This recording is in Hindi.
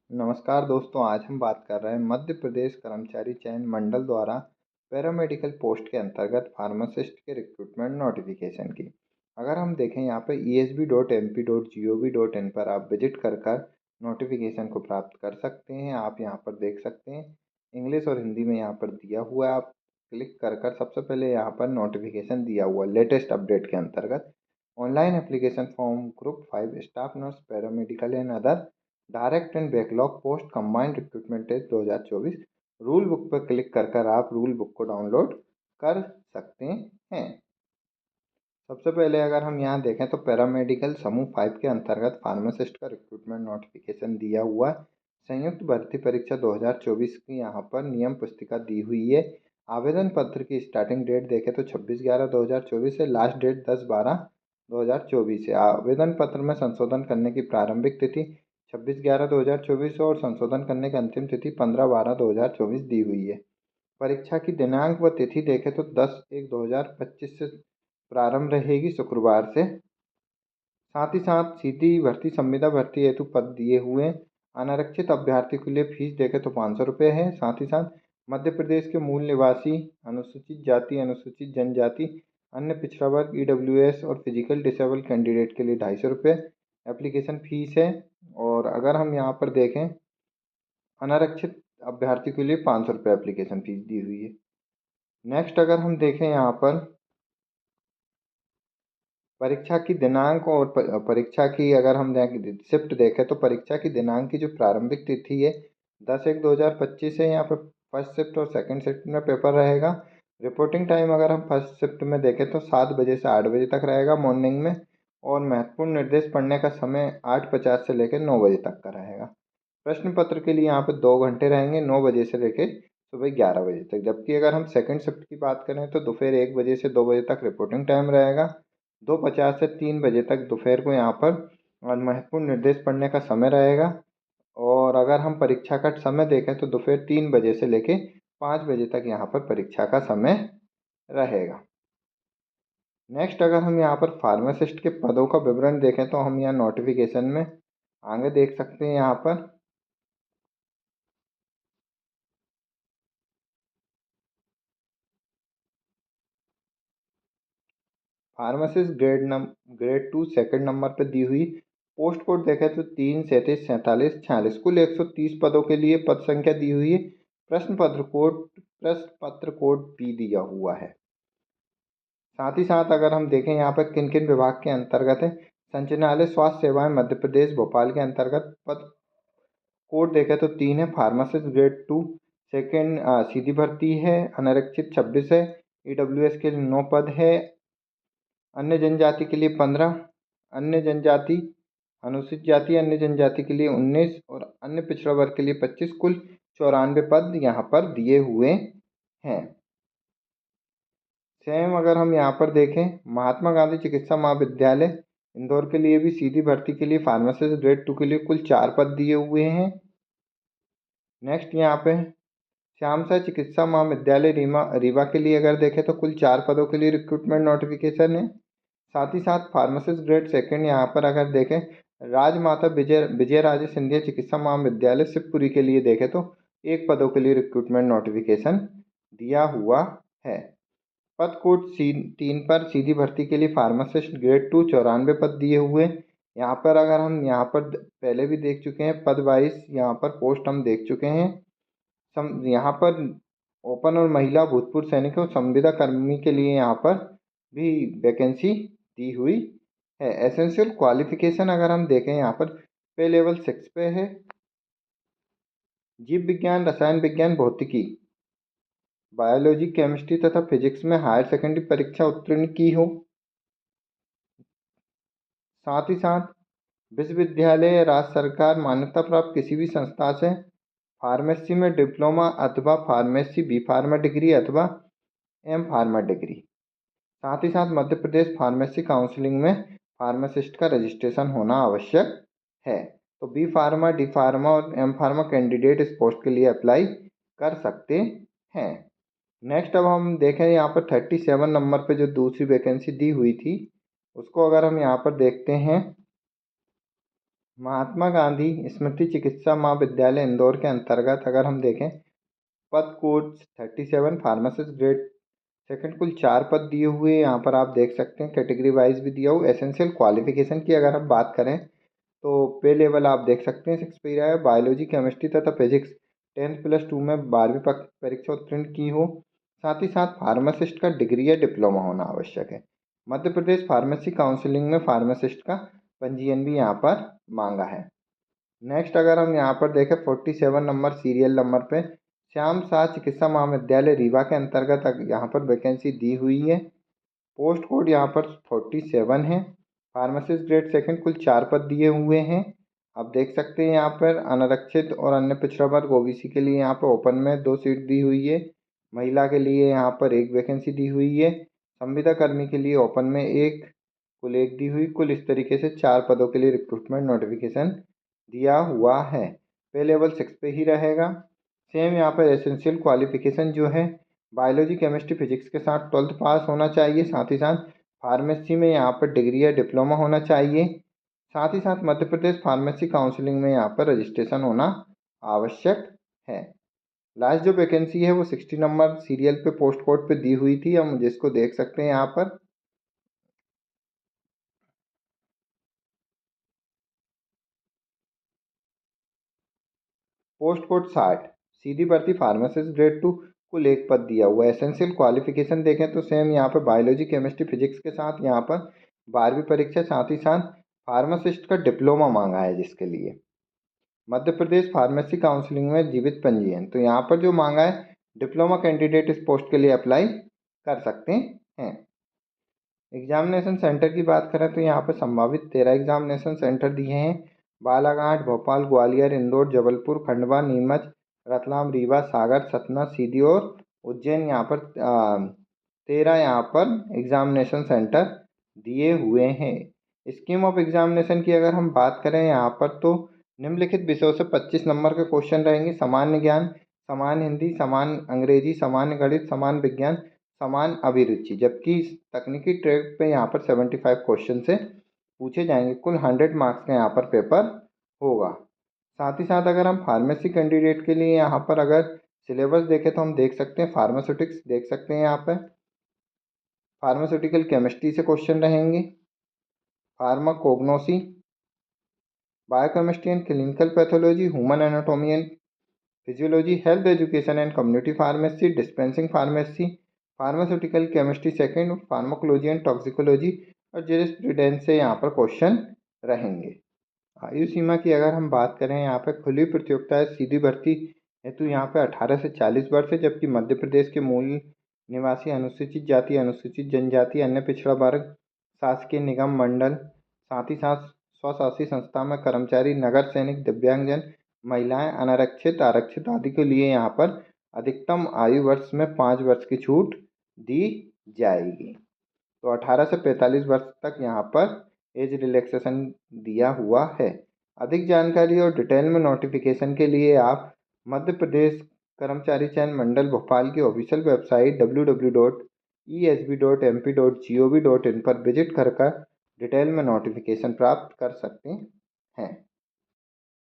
नमस्कार दोस्तों, आज हम बात कर रहे हैं मध्य प्रदेश कर्मचारी चयन मंडल द्वारा पैरामेडिकल पोस्ट के अंतर्गत फार्मासिस्ट के रिक्रूटमेंट नोटिफिकेशन की। अगर हम देखें यहाँ पे esb.mp.gov.in पर आप विजिट कर कर नोटिफिकेशन को प्राप्त कर सकते हैं। आप यहाँ पर देख सकते हैं इंग्लिश और हिंदी में यहाँ पर दिया हुआ है। आप क्लिक कर कर सबसे पहले यहाँ पर नोटिफिकेशन दिया हुआ लेटेस्ट अपडेट के अंतर्गत online application form group 5 staff nurse paramedical and other direct and backlog post combined recruitment test 2024 rule book पर क्लिक कर कर आप रूल बुक को डाउनलोड कर सकते हैं। सबसे पहले अगर हम यहाँ देखें तो पैरामेडिकल समूह 5 के अंतर्गत फार्मासिस्ट का रिक्रूटमेंट नोटिफिकेशन दिया हुआ है। संयुक्त भर्ती परीक्षा 2024 की यहाँ पर नियम पुस्तिका दी हुई है। आवेदन पत्र की स्टार्टिंग डेट देखें तो 26/11/2024 है, लास्ट डेट 10/12/2024 है। आवेदन पत्र में संशोधन करने की प्रारंभिक तिथि 26/11/2024 और संशोधन करने की अंतिम तिथि 15/12/2024 दी हुई है। परीक्षा की दिनांक व तिथि देखें तो 10/1/2025 से प्रारंभ रहेगी, शुक्रवार से। साथ ही साथ सीधी भर्ती संविदा भर्ती हेतु पद दिए हुए हैं। अनारक्षित अभ्यर्थी के लिए फीस देखें तो 500 रुपये है। साथ ही साथ मध्य प्रदेश के मूल निवासी, अनुसूचित जाति, अनुसूचित जनजाति, अन्य पिछड़ा वर्ग, EWS और फिजिकल डिसेबल कैंडिडेट के लिए 250 रुपये एप्लीकेशन फ़ीस है। और अगर हम यहाँ पर देखें अनारक्षित अभ्यर्थी के लिए 500 रुपये एप्लीकेशन फ़ीस दी हुई है। नेक्स्ट अगर हम देखें यहाँ पर परीक्षा की दिनांक और परीक्षा की अगर हम शिफ्ट देखें तो परीक्षा की दिनांक की जो प्रारंभिक तिथि है 10/1/2025 है। यहाँ पर फर्स्ट शिफ्ट और सेकंड शिफ्ट में पेपर रहेगा। रिपोर्टिंग टाइम अगर हम फर्स्ट शिफ्ट में देखें तो 7 बजे से 8 बजे तक रहेगा मॉर्निंग में। और महत्वपूर्ण निर्देश पढ़ने का समय 8:50 से लेकर 9 बजे तक का रहेगा। प्रश्न पत्र के लिए यहाँ पर 2 घंटे रहेंगे, 9 बजे से लेकर सुबह 11 बजे तक। जबकि अगर हम सेकंड शिफ्ट की बात करें तो दोपहर 1 बजे से 2 बजे तक रिपोर्टिंग टाइम रहेगा। 2:50 से 3 बजे तक दोपहर को यहाँ पर महत्वपूर्ण निर्देश पढ़ने का समय रहेगा। और अगर हम परीक्षा का समय देखें तो दोपहर 3 बजे से लेके 5 बजे तक यहाँ पर परीक्षा का समय रहेगा। नेक्स्ट अगर हम यहाँ पर फार्मासिस्ट के पदों का विवरण देखें तो हम यहाँ नोटिफिकेशन में आगे देख सकते हैं। यहाँ पर फार्मासिस्ट ग्रेड 2 सेकंड नंबर पर दी हुई पोस्ट कोड देखें तो 3, 37, 47, 46 कुल 130 पदों के लिए पद संख्या दी हुई है। प्रश्न पत्र कोड भी दिया हुआ है। साथ ही साथ अगर हम देखें यहाँ पर किन किन विभाग के अंतर्गत है, संचालनालय स्वास्थ्य सेवाएं मध्य प्रदेश भोपाल के अंतर्गत पद कोड देखें तो 3 है। फार्मासिस्ट ग्रेड 2 सेकेंड सीधी भर्ती है, अनारक्षित 26 है। EWS के लिए 9 पद है, अन्य जनजाति के लिए 15, अन्य जनजाति, अनुसूचित जाति, अन्य जनजाति के लिए 19 और अन्य पिछड़ा वर्ग के लिए 25 कुल 94 पद यहाँ पर दिए हुए हैं। सेम अगर हम यहाँ पर देखें महात्मा गांधी चिकित्सा महाविद्यालय इंदौर के लिए भी सीधी भर्ती के लिए फार्मासिस्ट ग्रेड 2 के लिए कुल 4 पद दिए हुए हैं। नेक्स्ट यहाँ पे श्याम साई चिकित्सा महाविद्यालय रीवा के लिए अगर देखें तो कुल 4 पदों के लिए रिक्रूटमेंट नोटिफिकेशन है। साथ ही साथ फार्मासिस्ट ग्रेड सेकंड यहाँ पर अगर देखें राजमाता विजय राजे सिंधिया चिकित्सा महाविद्यालय शिवपुरी के लिए देखें तो 1 पदों के लिए रिक्रूटमेंट नोटिफिकेशन दिया हुआ है। पद कोड 3 पर सीधी भर्ती के लिए फार्मासिस्ट ग्रेड 2 94 पद दिए हुए। यहाँ पर अगर हम यहाँ पर पहले भी देख चुके हैं पद वाइज यहाँ पर पोस्ट हम देख चुके हैं। यहाँ पर ओपन और महिला भूतपूर्व सैनिकों संविदा कर्मी के लिए यहाँ पर भी वैकेंसी दी हुई है। एसेंशियल क्वालिफिकेशन अगर हम देखें यहाँ पर पे लेवल 6 पे है। जीव विज्ञान, रसायन विज्ञान, भौतिकी, बायोलॉजी, केमिस्ट्री तथा फिजिक्स में हायर सेकेंडरी परीक्षा उत्तीर्ण की हो। साथ ही साथ विश्वविद्यालय या राज्य सरकार मान्यता प्राप्त किसी भी संस्था से फार्मेसी में डिप्लोमा अथवा फार्मेसी बी फार्मा डिग्री अथवा एम फार्मा डिग्री। साथ ही साथ मध्य प्रदेश फार्मेसी काउंसिलिंग में फार्मासिस्ट का रजिस्ट्रेशन होना आवश्यक है। तो बी फार्मा, डी फार्मा और एम फार्मा कैंडिडेट इस पोस्ट के लिए अप्लाई कर सकते हैं। नेक्स्ट अब हम देखें यहाँ पर 37 नंबर पे जो दूसरी वैकेंसी दी हुई थी उसको अगर हम यहाँ पर देखते हैं महात्मा गांधी स्मृति चिकित्सा महाविद्यालय इंदौर के अंतर्गत अगर हम देखें, पद कोड 37 फार्मासिस्ट ग्रेड सेकंड, कुल 4 पद दिए हुए हैं। यहाँ पर आप देख सकते हैं कैटेगरी वाइज भी दिया हुआ। एसेंशियल क्वालिफिकेशन की अगर हम बात करें तो पे लेवल आप देख सकते हैं 6 पे रहा है। बायोलॉजी, केमिस्ट्री तथा फिजिक्स 10+2 में 12वीं परीक्षा उत्तीर्ण की हो। साथ ही साथ फार्मासिस्ट का डिग्री या डिप्लोमा होना आवश्यक है। मध्य प्रदेश फार्मेसी काउंसिलिंग में फार्मासिस्ट का पंजीयन भी यहाँ पर मांगा है। नेक्स्ट अगर हम यहाँ पर देखें 47 नंबर सीरियल नंबर पे श्याम शाह चिकित्सा महाविद्यालय रीवा के अंतर्गत यहाँ पर वैकेंसी दी हुई है। पोस्ट कोड यहाँ पर 47 है। फार्मासिस्ट ग्रेड सेकंड, कुल 4 पद दिए हुए हैं। आप देख सकते हैं यहाँ पर अनारक्षित और अन्य पिछड़ा वर्ग ओबीसी के लिए यहाँ पर ओपन में 2 सीट दी हुई है। महिला के लिए यहाँ पर 1 वैकेंसी दी हुई है। संविदा कर्मी के लिए ओपन में 1, कुल 1 दी हुई। कुल इस तरीके से 4 पदों के लिए रिक्रूटमेंट नोटिफिकेशन दिया हुआ है। पे लेवल 6 पे ही रहेगा। सेम यहाँ पर एसेंशियल क्वालिफिकेशन जो है बायोलॉजी, केमिस्ट्री, फिजिक्स के साथ 12th पास होना चाहिए। साथ ही साथ फार्मेसी में यहाँ पर डिग्री या डिप्लोमा होना चाहिए। साथ ही साथ मध्य प्रदेश फार्मेसी काउंसिलिंग में यहाँ पर रजिस्ट्रेशन होना आवश्यक है। लास्ट जो वैकेंसी है वो 60 नंबर सीरियल पे पोस्ट कोड पे दी हुई थी, हम जिसको देख सकते हैं यहाँ पर। पोस्ट कोड 60 सीधी भर्ती फार्मासिस्ट ग्रेड 2, कुल 1 पद दिया हुआ है। एसेंशियल क्वालिफिकेशन देखें तो सेम यहाँ पर बायोलॉजी, केमिस्ट्री, फिजिक्स के साथ यहाँ पर 12वीं परीक्षा, साथ ही साथ फार्मासिस्ट का डिप्लोमा मांगा है जिसके लिए मध्य प्रदेश फार्मेसी काउंसिलिंग में जीवित पंजीयन। तो यहाँ पर जो मांगा है डिप्लोमा कैंडिडेट इस पोस्ट के लिए अप्लाई कर सकते हैं। एग्जामिनेशन सेंटर की बात करें तो यहाँ पर संभावित 13 एग्जामिनेशन सेंटर दिए हैं। बालाघाट, भोपाल, ग्वालियर, इंदौर, जबलपुर, खंडवा, नीमच, रतलाम, रीवा, सागर, सतना, सीधी और उज्जैन। यहाँ पर 13 यहाँ पर एग्जामिनेशन सेंटर दिए हुए हैं। स्कीम ऑफ एग्जामिनेशन की अगर हम बात करें यहाँ पर तो निम्नलिखित विषयों से 25 नंबर के क्वेश्चन रहेंगे। सामान्य ज्ञान, समान हिंदी, समान अंग्रेजी, सामान्य गणित, समान विज्ञान, समान अभिरुचि। जबकि तकनीकी ट्रैक पे यहाँ पर 75 क्वेश्चन से पूछे जाएंगे। कुल 100 मार्क्स का यहाँ पर पेपर होगा। साथ ही साथ अगर हम फार्मेसी कैंडिडेट के लिए यहाँ पर अगर सिलेबस देखें तो हम देख सकते हैं फार्मास्यूटिक्स देख सकते हैं यहाँ पर फार्मास्यूटिकल केमिस्ट्री से क्वेश्चन रहेंगे। Pharmacognosy, biochemistry and clinical pathology, human anatomy and physiology, health education and community pharmacy, dispensing pharmacy, pharmaceutical chemistry second, pharmacology and toxicology और जूरिस्प्रूडेंस से यहाँ पर क्वेश्चन रहेंगे। आयु सीमा की अगर हम बात करें यहाँ पर खुली प्रतियोगिता है सीधी भर्ती हेतु यहाँ पे 18 से 40 वर्ष है। जबकि मध्य प्रदेश के मूल निवासी, अनुसूचित जाति, अनुसूचित जनजाति, अन्य पिछड़ा वर्ग, शासकीय निगम मंडल, साथ ही साथ स्वशासी संस्था में कर्मचारी, नगर सैनिक, दिव्यांगजन, महिलाएं, अनारक्षित, आरक्षित आदि के लिए यहाँ पर अधिकतम आयु वर्ष में 5 वर्ष की छूट दी जाएगी। तो 18 से 45 वर्ष तक यहाँ पर एज रिलैक्सेशन दिया हुआ है। अधिक जानकारी और डिटेल में नोटिफिकेशन के लिए आप मध्य प्रदेश कर्मचारी चयन मंडल भोपाल की ऑफिशियल वेबसाइट www.esb.mp.gov.in पर विजिट कर डिटेल में नोटिफिकेशन प्राप्त कर सकते हैं।